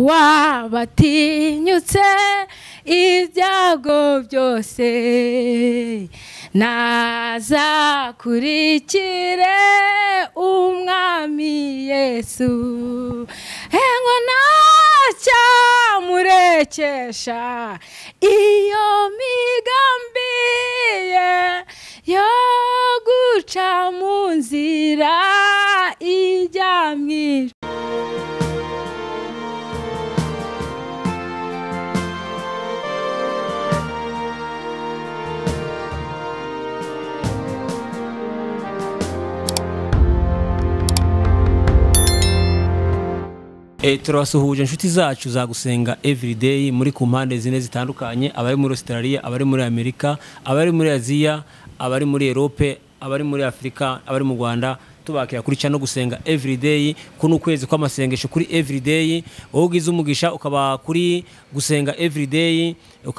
wabatinyutse ibyago byose nazakurikire umwami Yesu ngo ntacyamurekesha iyo migambi ye yo guca mu nzira ijya mw'ijuru. Turasuhuje inshuti zacu za gusenga everyday muri ku mpande zine zitandukanye, abari muri Australia, abari muri Amerika, abari muri Aziya, abari muri Europe, abari muri Afrika, abari mu Rwanda. Tubakira kuri cyano gusenga everyday kuno kwezi kw'amasengesho kuri everyday. Wowe ugize umugisha ukaba kuri gusenga everyday,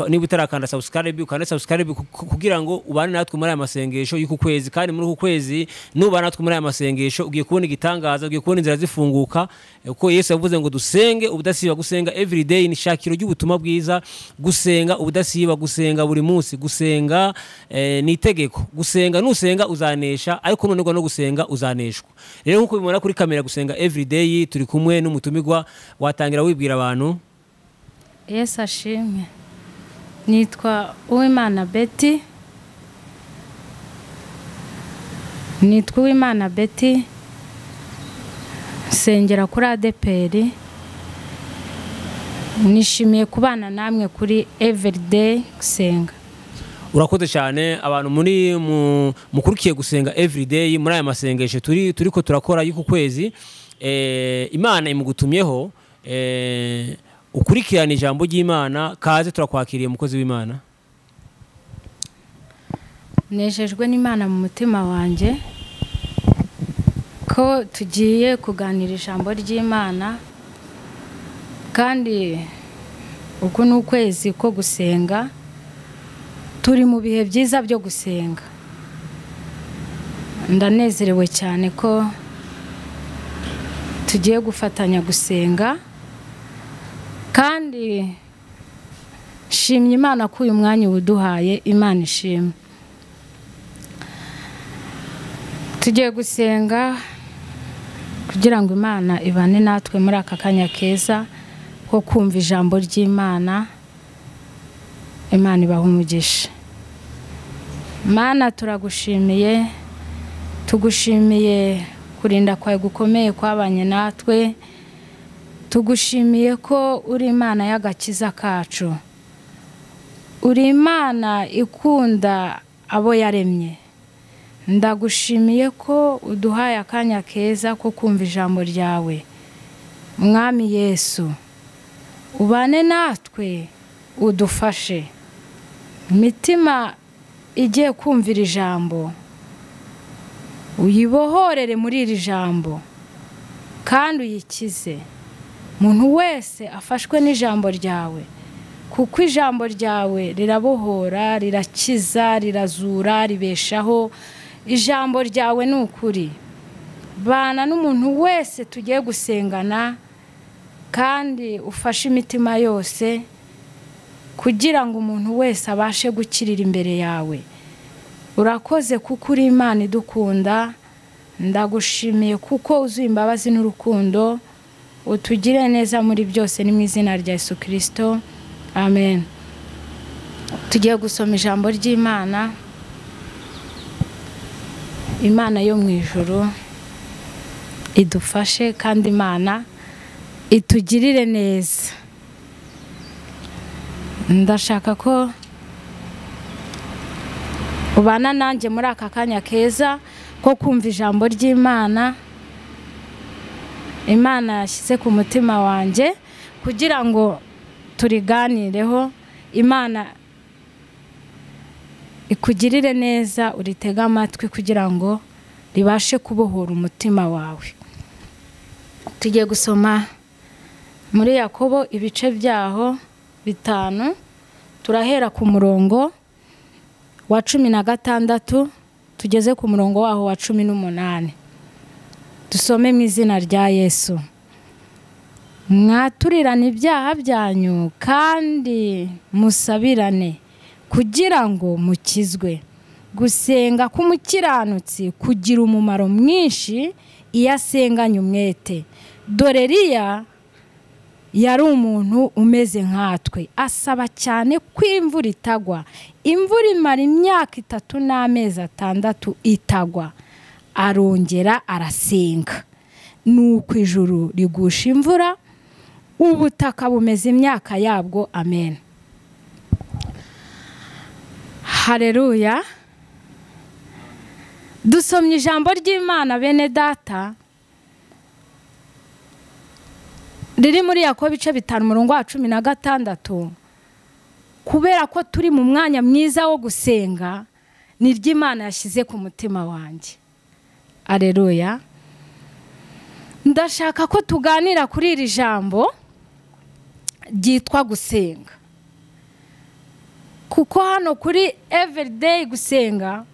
niba utarakanda subscribe ukanda subscribe kugira ngo ubane natwe muri aya masengesho y'uku kwezi. Kandi muri uku kwezi nubana natwe muri aya masengesho ugiye kubona igitangaza, ugiye kubona inzira zifunguka, uko Yesu yavuze ngo dusenge ubudasiba. Gusenga everyday ni shakiro ry'ubutumwa bwiza. Gusenga ubudasiba, gusenga buri munsi, gusenga ni itegeko. Gusenga nusenga uzanesha, ariko none no gusenga uzaneshwa. Rero nkuko bimona kuri kamera gusenga everyday turi kumwe n'umutumigwa. Watangira wibwira abantu. Yesu ashimwe. Nitwa Uwimana Betty. Nitwa Uwimana Betty. Sengera kuri ADPR. Nishimiye kubana namwe kuri everyday gusenga. Urakoze cyane. Abantu muri mukurikiye gusenga everyday muri aya masengesho turiko turakora y'uku kwezi, Imana imugutumyeho ukurikirana ijambo ry'Imana. Kaze turakwakiriye mukozi w'Imana. Nejejwe n'Imana mu mutima wanje ko tugiye kuganira ijambo ry'Imana, kandi uko n'ukwezi ko gusenga. Turi mu bihe byiza byo gusenga. Ndanezerewe cyane ko tugiye gufatanya gusenga, kandi shimye Imana ko uyu mwanya uduhaye. Imana ishimwe. Tugiye gusenga kugira ngo Imana ibane natwe muri aka kanya keza ko kumva ijambo ry'Imana. Imana ibahe umugisha. Mana turagushimiye, tugushimiye kurinda kwawe gukomeye kwabanye natwe. Tugushimiye ko uri Imana y'agakiza kacu, uri Imana ikunda abo yaremye. Ndagushimiye ko uduhaye akanya keza ko kumva ijambo ryawe. Mwami Yesu, ubane natwe, udufashe. Imitima igiye kumvira ijambo uyibohorere muri iri jambo, kandi uyikize. Muntu wese afashwe n'ijambo ryawe, kuko ijambo ryawe rirabohora, rirakiza, rirazura, ribeshaho. Ijambo ryawe ni ukuri. Bana n'umuntu wese tugiye gusengana, kandi ufashe imitima yose kugira ngo umuntu wese abashe gukirira imbere yawe. Urakoze kuko uri Imana idukunda. Ndagushimiye kuko uzuye imbabazi n'urukundo. Utugire neza muri byose, ni mu izina rya Yesu Kristo, amen. Tugiye gusoma ijambo ry'Imana. Imana yo mu ijuru idufashe, kandi Imana itugirire neza. Ndashaka ko ubana nanjye muri aka kanya keza ko kumva ijambo ry'Imana. Imana yashyize ku mutima wanjye kugira ngo turiganireho. Imana ikugirire neza, uritega amatwi kugira ngo ribashe kubohora umutima wawe. Tugiye gusoma muri Yakobo ibice byaho 5. Turahera ku murongo wa 16 tugeze ku murongo waho wa 18. Dusome mu izina rya Yesu. mwaturirane ibyaha byanyu kandi musabirane kugira ngo mukizwe. Gusenga k'umukiranutsi kugira umumaro mwinshi iyo asenganye umwete. Dore Eliya yari umuntu umeze nkatwe, asaba cyane ko imvura itagwa. Imvura imara imyaka 3 n'amezi 6 itagwa. Arongera arasenga, nuko ijuru rigusha imvura, ubutaka bumeze imyaka yabwo. Amen. Haleluya. Dusomye ijambo ry'Imana bene data riri muri Yakobo 5:16. Kubera ko turi mu mwanya mwiza wo gusenga, ni ry'Imana yashyize ku mutima wanjye. Haleluya. Ndashaka ko tuganira kuri iri jambo ryitwa gusenga, kuko hano kuri Everyday gusenga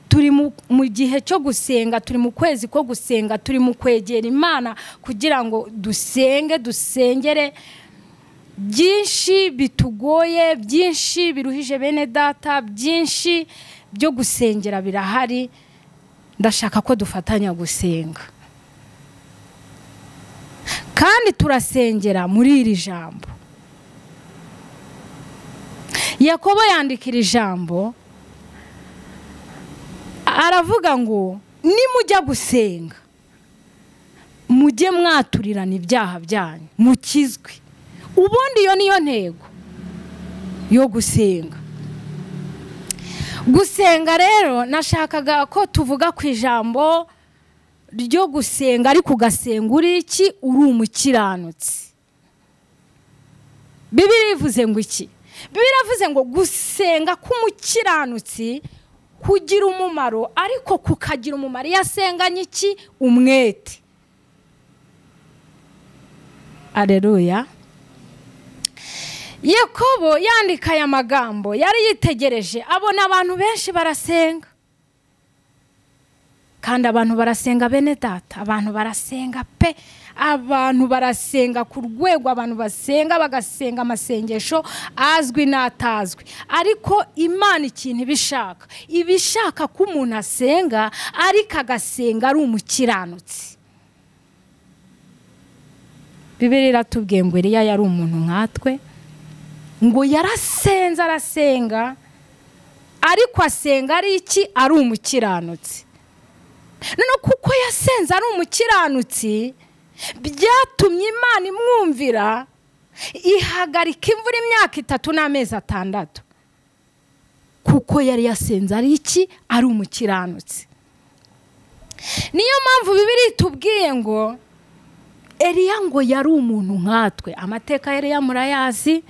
turi mu gihe cyo gusenga, turi mu kwezi ko gusenga, turi mu kwegera Imana kugira ngo dusengere byinshi bitugoye, byinshi biruhije bene data, byinshi byo gusengera birahari. Ndashaka ko dufatanya gusenga, kandi turasengera muri iri jambo. Yakobo yandikira ijambo, aravuga ngo nimujya gusenga mujye mwaturirana ibyaha byanyu mukizwe. Ubundi iyo niyo ntego yo gusenga. Gusenga rero nashakaga ko tuvuga ku ijambo ryo gusenga, ariko ugasenga uri iki? Uri umukiranutsi. Bibiliya ivuze ngo iki? Bibiliya ivuze ngo gusenga k'umukiranutsi kugira umumaro, ariko kukagira umumaro yasenganye iki? Umwete. Haleluya. Yakobo yandika aya magambo yari yitegereje, abona abantu benshi barasenga, kandi abantu barasenga bene data, abantu barasenga pe, abantu barasenga ku rwego, abantu basenga bagasenga amasengesho azwi n'atazwi. Ariko Imana ikintu ibishaka ko umuntu asenga, ariko agasenga ari umukiranutsi. Bibiliya iratubwiye ngo Eliya yari umuntu nkatwe, ngo yarasenze arasenga, ariko asenga ari iki? Ari umukiranutsi. None kuko yasenze ari umukiranutsi, byatumye Imana imwumvira, ihagarika imvura imyaka 3 n'amezi 6, kuko yari yasenze ari iki? Ari umukiranutsi. Niyo mpamvu Bibiliya itubwiye ngo Eliya ngo yari umuntu nkatwe. Amateka ya Eliya murayazi.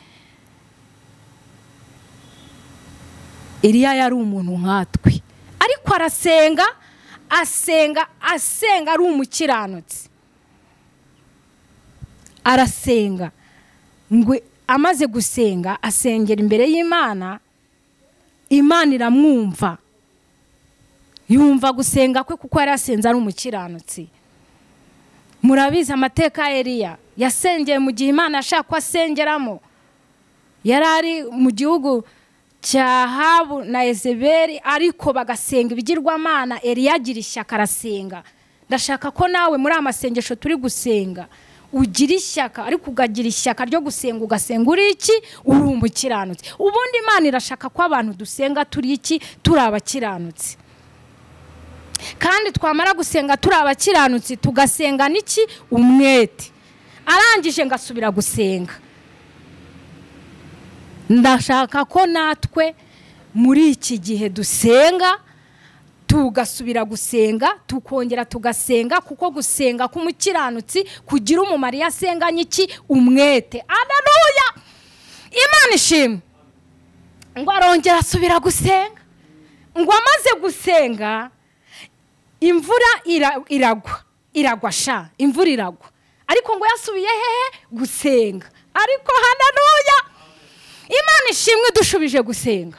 Eliya yari umuntu nkatwe, ariko arasenga ari umukiranutsi. Arasenga, ngo amaze gusenga asengera imbere y'Imana, Imana iramwumva, yumva gusenga kwe kuko yarasenze ari umukiranutsi. Murabizi amateka ya Eliya, yasengeye mu gihe Imana yashaka ko asengeramo. Yarari mu gihugu cya Ahabu na Yezebeli, ariko bagasenga ibigirwamana. Eliya agira ishyaka arasenga. Ndashaka ko nawe muri amasengesho turi gusenga ugira ishyaka, ariko ugagira ishyaka ryo gusenga, ugasenga uri iki? Uri umukiranutsi. Ubundi Imana irashaka ko abantu dusenga turi iki? Turi abakiranutsi. Kandi twamara gusenga turi abakiranutsi, tugasenga n'iki? Umwete. Arangije ngasubira gusenga. Ndashaka ko natwe muri iki gihe dusenga, tugasubira gusenga, tukongera tugasenga, kuko gusenga k'umukiranutsi kugira umumaro yasenganye iki? Umwete. Haleluya. Imana ishimwe. Ngo arongera asubira gusenga, ngo amaze gusenga imvura iragwa sha, imvura iragwa, ariko ngo yasubiye hehe? Gusenga. Ariko haleluya. Imana ishimwe dushubije gusenga.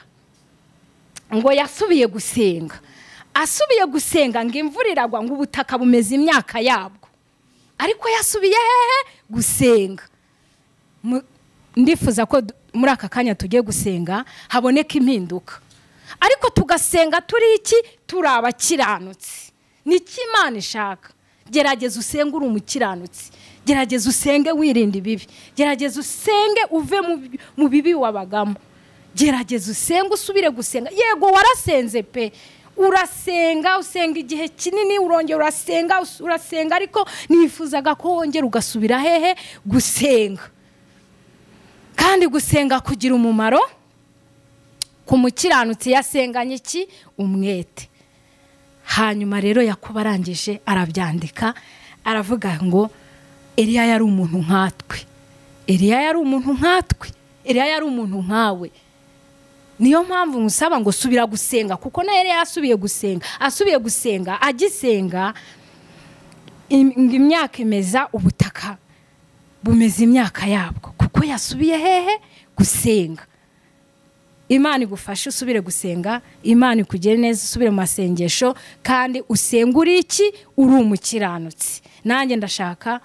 Ngo yasubiye gusenga, asubiye gusenga, ngo imvura iragwa, ngo ubutaka bumeze imyaka yabwo. ariko yasubiye hehe gusenga. Ndifuza ko muri aka kanya tugiye gusenga haboneka impinduka, ariko tugasenga turi iki? Turi abakiranutsi. Niki Imana ishaka? Gerageza usenge uri umukiranutsi, gerageza usenge wirinde ibibi, gerageza usenge uve mu bibi wabagamo, gerageza usenge usubire gusenga. Yego warasenze pe, urasenga usenga igihe kinini, urongera urasenga, ariko nifuzaga ko wongera ugasubira hehe gusenga. Kandi gusenga kugira umumaro ku mukiranutsi yasenganye iki? Umwete. Hanyuma rero Yakobo arangije arabyandika, aravuga ngo Eliya yari umuntu nkatwe, Eliya yari umuntu nkatwe, Eliya yari umuntu nkawe. Niyo mpamvu musaba ngo subira gusenga, kuko na Eliya asubiye gusenga, agisenga imyaka imeza, ubutaka bumeze imyaka yabwo, kuko yasubiye hehe gusenga. Imana igufashe usubire gusenga, Imana ikugire neza, usubire mu masengesho, kandi usenga uri iki? Uri umukiranutsi. Nanjye ndashaka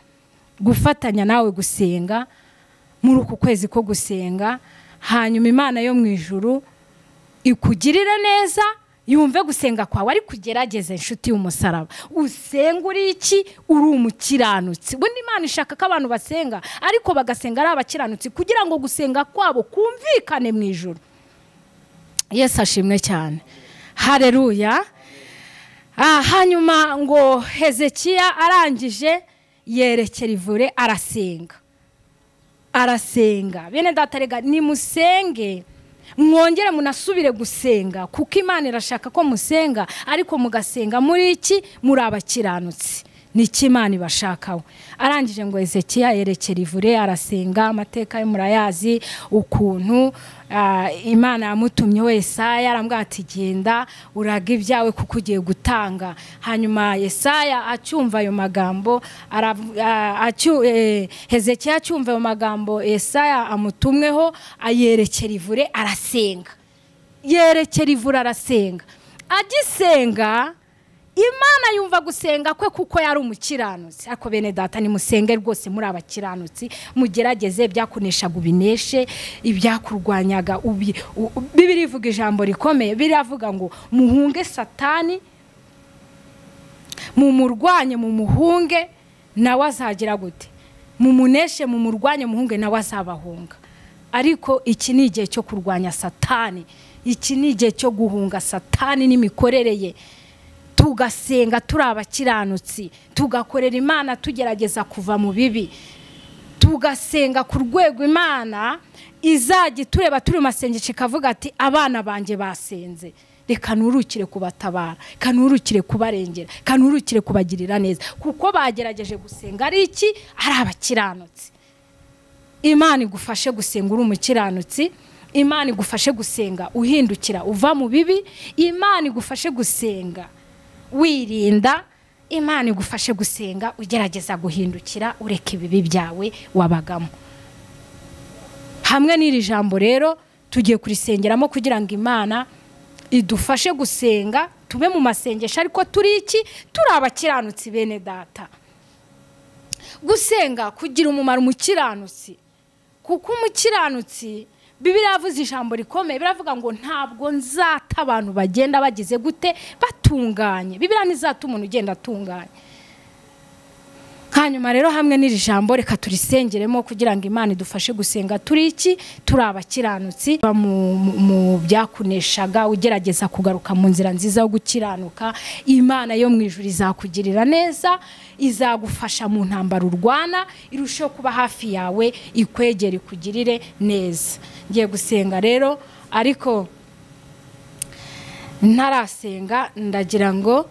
gufatanya nawe gusenga muri uku kwezi ko gusenga, hanyuma Imana yo mu ijuru ikugirire neza, yumve gusenga kwawe, ari kugerageza inshuti y'umusaraba. Usenga uri iki? Uri umukiranutsi. Bundi Imana ishaka ko abantu basenga, ariko bagasenga ari abakiranutsi, kugira ngo gusenga kwabo kumvikane mu ijuru. Yesu ashimwe cyane. Haleluya. Hanyuma ngo Hezekiya arangije yerekera ivure, arasenga. Bene datarega nimusenge, mwongere munasubire gusenga, kuko Imana irashaka ko musenga, ariko mugasenga muri iki? Muri abakiranutsi. Niki Imana ibashakaho. Arangije ngo Hezekiya yerekera ivure, arasenga. Amateka yo murayazi ukuntu Imana yamutumye we Yesaya, arambwira ati genda uraga ibyawe kuko ugiye gutanga. Hanyuma Yesaya acyumva ayo magambo, Hezekiya acyumva ayo magambo Yesaya amutumweho, ayerekera ivure arasenga. Yerekera ivure arasenga. Agisenga Imana yumva gusenga kwe, kuko yari umukiranutsi. Ariko bene data nimusenge rwose muri abakiranutsi, mugerageze byakuneshaga ubineshe, ibyakurwanyaga Bibiri ivuga ijambo rikomeye, biravuga ngo muhunge Satani, mumurwanye mumuhunge, nawe azagira gute? Mumuneshe mumurwanye muhunge, nawe azabahunga. Ariko iki ni igihe cyo kurwanya Satani, iki ni igihe cyo guhunga Satani n'imikorere ye. Tugasenga turi abakiranutsi, tugakorera Imana tugerageza kuva mu bibi, tugasenga ku rwego Imana izajya tureba turi mu masengesho ikavuga ati abana banjye basenze, reka nurukire kubatabara, kanurukire kubarengera, kanurukire kubagirira neza, kuko bagerageje gusenga ari iki? Ari abakiranutsi. Imana igufashe gusenga uri umukiranutsi, Imana igufashe gusenga uhindukira uva mu bibi, Imana igufashe gusenga wirinda, Imana igufashe gusenga ugerageza guhindukira ureka ibibi byawe wabagamo. Hamwe n'iri jambo rero tugiye kurisengeramo kugira ngo Imana idufashe gusenga, tube mu masengesho ariko turi iki? Turi abakiranutsi bene data. Gusenga kugira umumaro umukiranutsi, kuko umukiranutsi Bibiliya yavuze ijambo rikomeye, biravuga ngo ntabwo nzata abantu bagenda bagize gute? Batunganye. Bibiliya ntizata umuntu ugenda atunganye. Hanyuma rero hamwe n'iri jambo reka turisengeremo kugira ngo Imana idufashe gusenga turi iki? Turi abakiranutsi. Mu byakuneshaga ugerageza kugaruka mu nzira nziza yo gukiranuka, Imana yo mu ijuru izakugirira neza, izagufasha mu ntambara urwana, irusheho kuba hafi yawe, ikwegera ikugirire neza. Ngiye gusenga rero, ariko ntarasenga ndagira ngo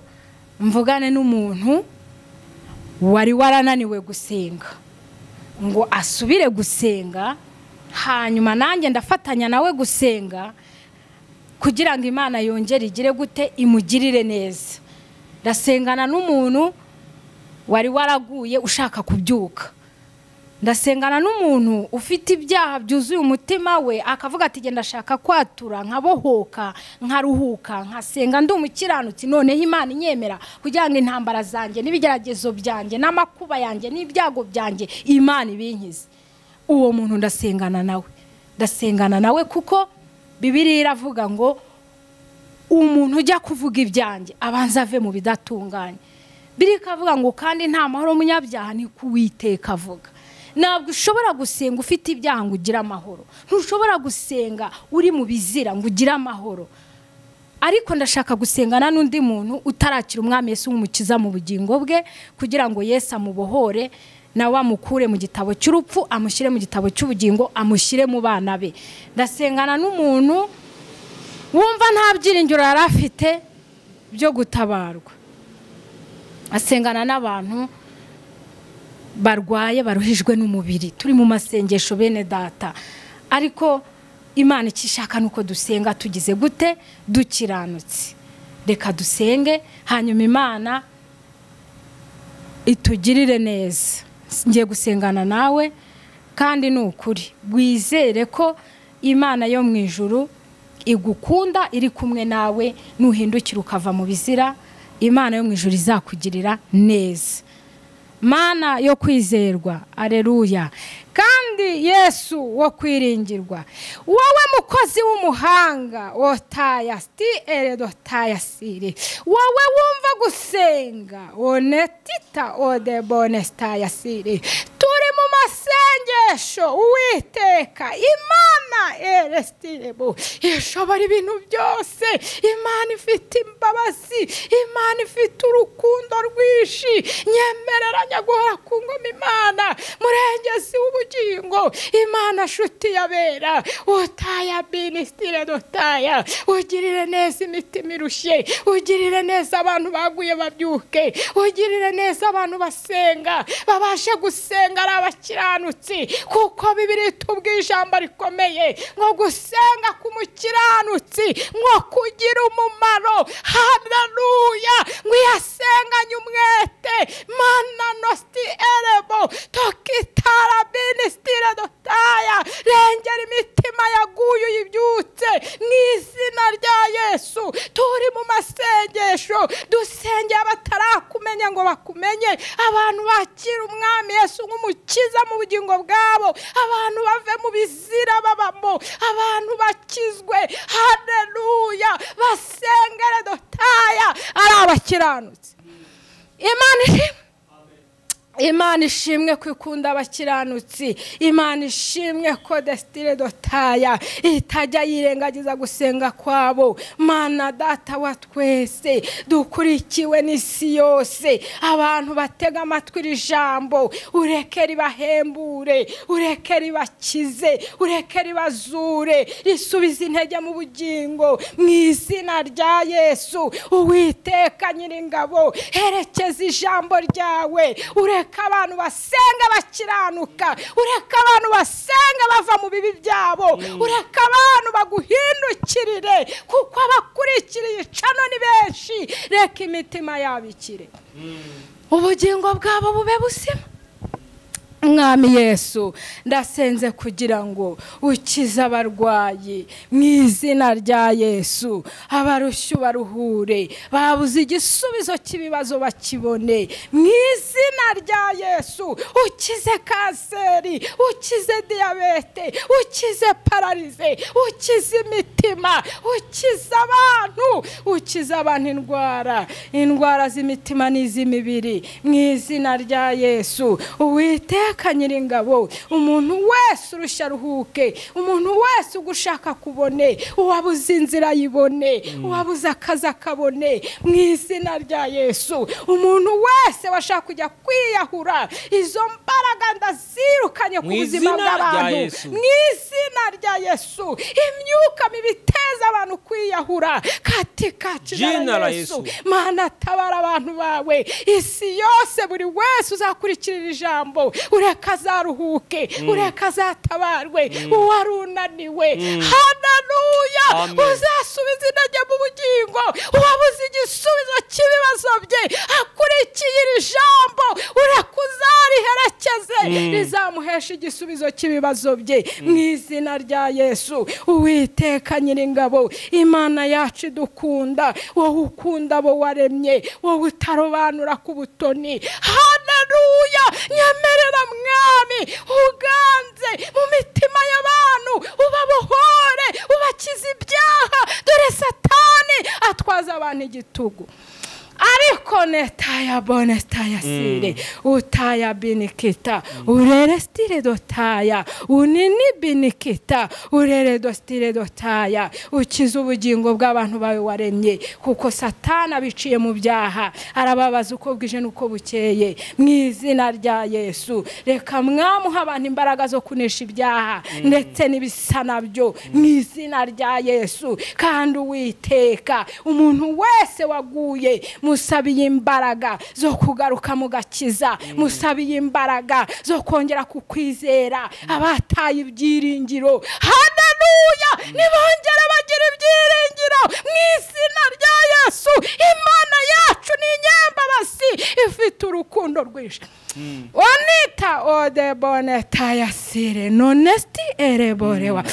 mvugane n'umuntu wari warananiwe gusenga, ngo asubire gusenga, hanyuma nanjye ndafatanya nawe gusenga kugira ngo Imana yongere igire gute? Imugirire neza. Ndasengana n'umuntu wari waraguye ushaka kubyuka, ndasengana n'umuntu ufite ibyaha byuzuye umutima we akavuga ati genda ndashaka kwatura nkabohoka nkaruhuka nkasenga ndi umukiranutsi noneho Imana inyemera kugira ngo intambara zanjye n'ibigeragezo byanjye n'amakuba yanjye n'ibyago byanjye Imana ibinkize. Uwo muntu ndasengana nawe kuko Bibiliya iravuga ngo umuntu ujya kuvuga ibyanjye abanza ave mu bidatunganye. Birikavuga ngo kandi nta mahoro umunyabyaha ni kuwiteka avuga. Ntabwo ushobora gusenga ufite ibyaha ngo ugire amahoro, ntushobora gusenga uri mu bizira ngo ugire amahoro. Ariko ndashaka gusengana n'undi muntu utarakira umwami Yesu nk'umukiza mu bugingo bwe kugira ngo Yesu amubohore nawe amukure mu gitabo cy'urupfu amushyire mu gitabo cy'ubugingo amushyire mu bana be. Ndasengana n'umuntu wumva nta byiringiro yari afite byo gutabarwa. Asengana n'abantu barwaye baruhijwe n'umubiri, turi mu masengesho bene data, ariko Imana ikishaka nuko dusenga tugize gute dukiranutse. Reka dusenge hanyuma Imana itugirire neza. Ngiye gusengana nawe kandi n'ukuri wizere ko Imana yo mu ijuru igukunda iri kumwe nawe nuhindukira ukava mu bizira. Imana yo mu ijuru izakugirira neza. Mana yo kwizerwa, aleluya. Kandi Yesu wo kwiringirwa, wowe mukozi w'umuhanga otaya sti eredotaya siri, wowe wumva gusenga onetita ode bonestaya siri. Turi mu masengesho Uwiteka Imana erestirebo ishobora ibintu byose. Imana ifite imbabazi, Imana ifite urukundo rwinshi. Nyemerera nyagora ku ngoma Imana murengezi w'ubugingo, Imana shuti yabera utaya binistire dotaya. Ugirire neza imitima irushye, ugirire neza abantu baguye babyuke, ugirire neza abantu basenga babashe gusenga ari abakiranutsi, kuko Bibiliya itubwiye ijambo rikomeye ngo gusenga k'umukiranutsi ngo kugira umumaro. Haleluya. ngo yasenganye umwete. Mana nosti erebo tokitara binistire dotaya. Rengera imitima yaguye uyibyutse mu izina rya Yesu. Turi mu masengesho dusenge abatarakumenya ngo bakumenye, abantu bakira umwami Yesu nk'umukiza mu bugingo bwabo, abantu bave mu bizira babamo, abantu bakizwe. Haleluya. Basengere dotaya ari abakiranutsi. Imana ishimwe kwikunda abakiranutsi. Imana ishimwe ko destire dotaya itajya yirengagiza gusenga kwabo. Mana data wa twese dukurikiwe n'isi yose, abantu batega amatwi iri jambo ureke ribahembure, ureke ribakize, ureke ribazure, risubize intege mu bugingo mu izina rya Yesu. Uwiteka Nyiringabo herekeza ijambo ryawe, ureka abantu basenga bakiranuka, ureka abantu basenga bava mu bibi byabo, ureka abantu baguhindukirire kuko abakurikiriye icano ni benshi. Reka imitima yabikire, ubugingo bwabo bube busima. Mwami Yesu ndasenze kugira ngo ukize abarwayi mu izina rya Yesu. Abarushyu baruhure, babuze igisubizo cy'ibibazo bakibone mu izina rya Yesu. Ukize kanseri, ukize diyabete, ukize paralize, ukize imitima, ukize abantu indwara z'imitima n'iz'imibiri mu izina rya Yesu. Uwiteka Nyiringabo, umuntu wese urushya ruhuke, umuntu wese ugushaka kubone, uwabuze inzira yibone, uwabuze akazi akabone mu izina rya Yesu. Umuntu wese washaka kujya kwiyahura, izo mbaraga ndazirukanye ku buzima bw'abantu mu izina rya Yesu. Imyuka mibi iteza ateza abantu kwiyahura katika jina la Yesu. Mana tabara abantu bawe isi yose, buri wese uzakurikirira ijambo ureka azaruhuke, ureka azatabarwe, uwarunaniwe haleluya uzasubiza intege mu bugingo, uwabuze igisubizo cy'ibibazo bye akurikiye iri jambo ureka uzariherekeze rizamuhesha igisubizo cy'ibibazo bye mu izina rya Yesu. Uwiteka Nyiringabo, Imana yacu idukunda, wowe ukunda abo waremye, wowe utarobanura ku butoni. Haleluya, nyemerera Mwami uganze mu mitima y'abantu, ubabohore, ubakize ibyaha, dore Satani atwaza abantu igitugu. Ariko netaya bonestaya sire utaya binikita urere stile dotaya unini binikita urere dostile dotaya. Ukiza ubugingo bw'abantu bawe waremye, kuko Satani abiciye mu byaha arababaza uko bwije nuko bukeye. Mu izina rya Yesu reka mwamuha abantu imbaraga zo kunesha ibyaha ndetse n'ibisa nabyo mu izina rya Yesu. Kandi Uwiteka, umuntu wese waguye musabiye imbaraga zo kugaruka mu gakiza, musabiye imbaraga zo kongera kukwizera. Abataye ibyiringiro, haleluya, nibongera bagira ibyiringiro mu izina rya Yesu. Imana yacu ni inyembabasi, ifite urukundo rwinshi. Onita ode boneta yasire nonesti ereborewa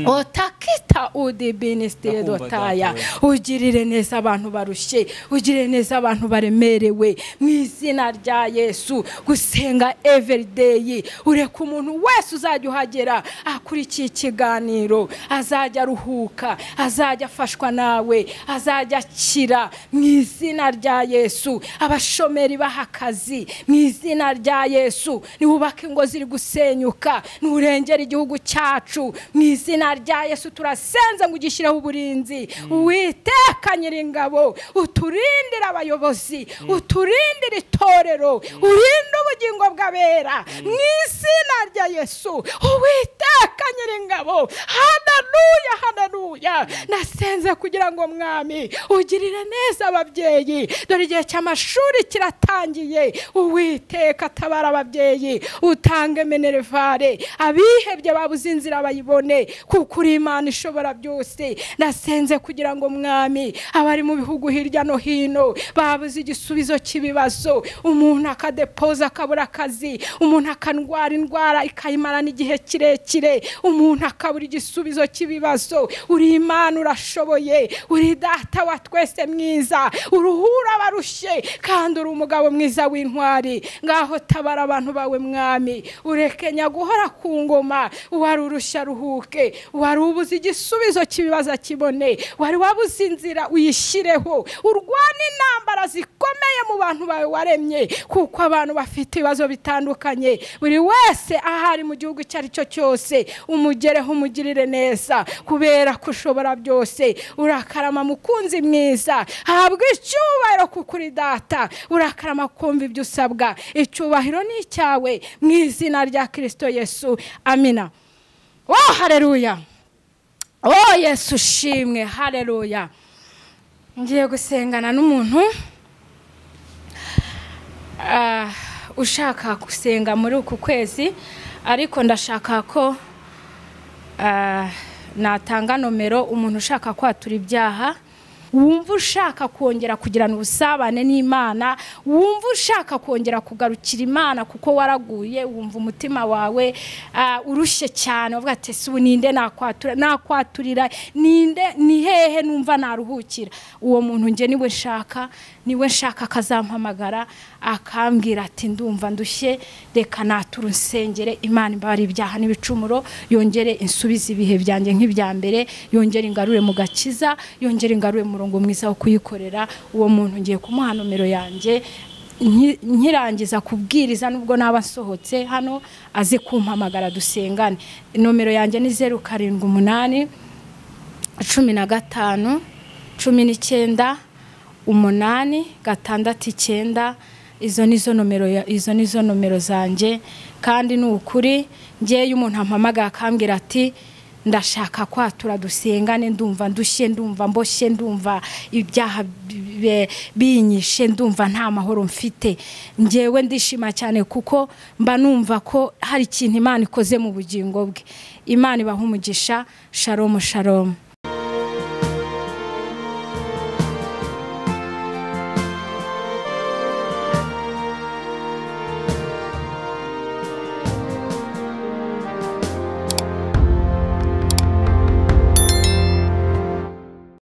otakita udibinistire dotaya. Ugirire neza abantu barushye, ugirire neza abantu baremerewe mu izina rya Yesu. Gusenga everyday, ureka umuntu wese uzajya uhagera akurikiye ikiganiro azajya aruhuka, azajya afashwa nawe, azajya akira mu izina rya Yesu. Abashomeri bahakazi mu izina rya Yesu. Niwubaka ingo ziri gusenyuka, nurengera igihugu cyacu mu izina rya Yesu. Turasenze ngo ugishireho uburinzi. Uwiteka Nyiringabo, uturindire abayobozi, uturindire itorero, urinde ubugingo bw'abera mu izina rya Yesu. Uwiteka Nyiringabo, haleluya haleluya. Nasenze kugira ngo Mwami ugirire neza ababyeyi, dore igihe cy'amashuri kiratangiye. Uwiteka tabara ababyeyi, utange minervare, abihebye babuze inzira bayibone, kuko uri Imana ishobora byose. Nasenze kugira ngo Mwami abari mu bihugu hirya no hino babuze igisubizo cy'ibibazo, umuntu akadepoza akabura akazi, umuntu akandwara indwara ikayimara n'igihe kirekire, umuntu akabura igisubizo cy'ibibazo. Uri Imana urashoboye, uri Data wa twese mwiza, uruhura abarushye, kandi uri umugabo mwiza w'intwari. Ngaho tabara abantu bawe Mwami, ureke nyaguhora ku ngoma. Uwari urushya ruhuke, wari ubuze igisubizo cy'ibibazo kibone, wari wabuze inzira uyishireho. Urwana intambara zikomeye mu bantu bawe waremye, kuko abantu bafite ibibazo bitandukanye. Buri wese ahari mu gihugu cyari cyo cyose umugereho, umugirire neza, kubera ko ushobora byose. Urakarama mukunzi mwiza, habwa icyubahiro kuko uri Data. Urakarama kumva ibyo usabwa, icyubahiro ni icyawe mu izina rya Kristo Yesu, amina. Oh haleluya, oh Yesu shimwe, haleluya. Ngiye gusengana n'umuntu ushaka gusenga muri uku kwezi, ariko ndashaka ko natanga nomero umuntu ushaka kwatura ibyaha, wumva ushaka kongera kugirana ubusabane n'Imana, wumva ushaka kongera kugarukira Imana kuko waraguye, wumva umutima wawe urushye cyane, uvuga ati ese ubu ninde nakwaturira, ninde ni hehe numva naruhukira. Uwo muntu nge niwe nshaka akazampamagara akambwira ati ndumva ndushye, reka natura unsengere, Imana imbabare ibyaha n'ibicumuro, yongere insubize ibihe byanjye nk'ibya mbere, yongere ingarure mu gakiza, yongere ingarure murongo mwiza wo kuyikorera. Uwo muntu ngiye kumuha nomero yanjye, nkirangiza kubwiriza nubwo naba nsohotse hano aze kumpamagara dusengane. Nomero yanjye ni 078 15 19 8 6 9. Izo nizo nomero zanjye, kandi n'ukuri ngiye umuntu ampamagara akambwira ati ndashaka kwatura dusengane, ndumva ndushye, ndumva mboshye, ndumva ibyaha binyishe, ndumva nta mahoro mfite. Ngewe ndishima cyane kuko mba numva ko hari ikintu Imana ikoze mu bugingo bwe. Imana ibaha umugisha. Shalom shalom.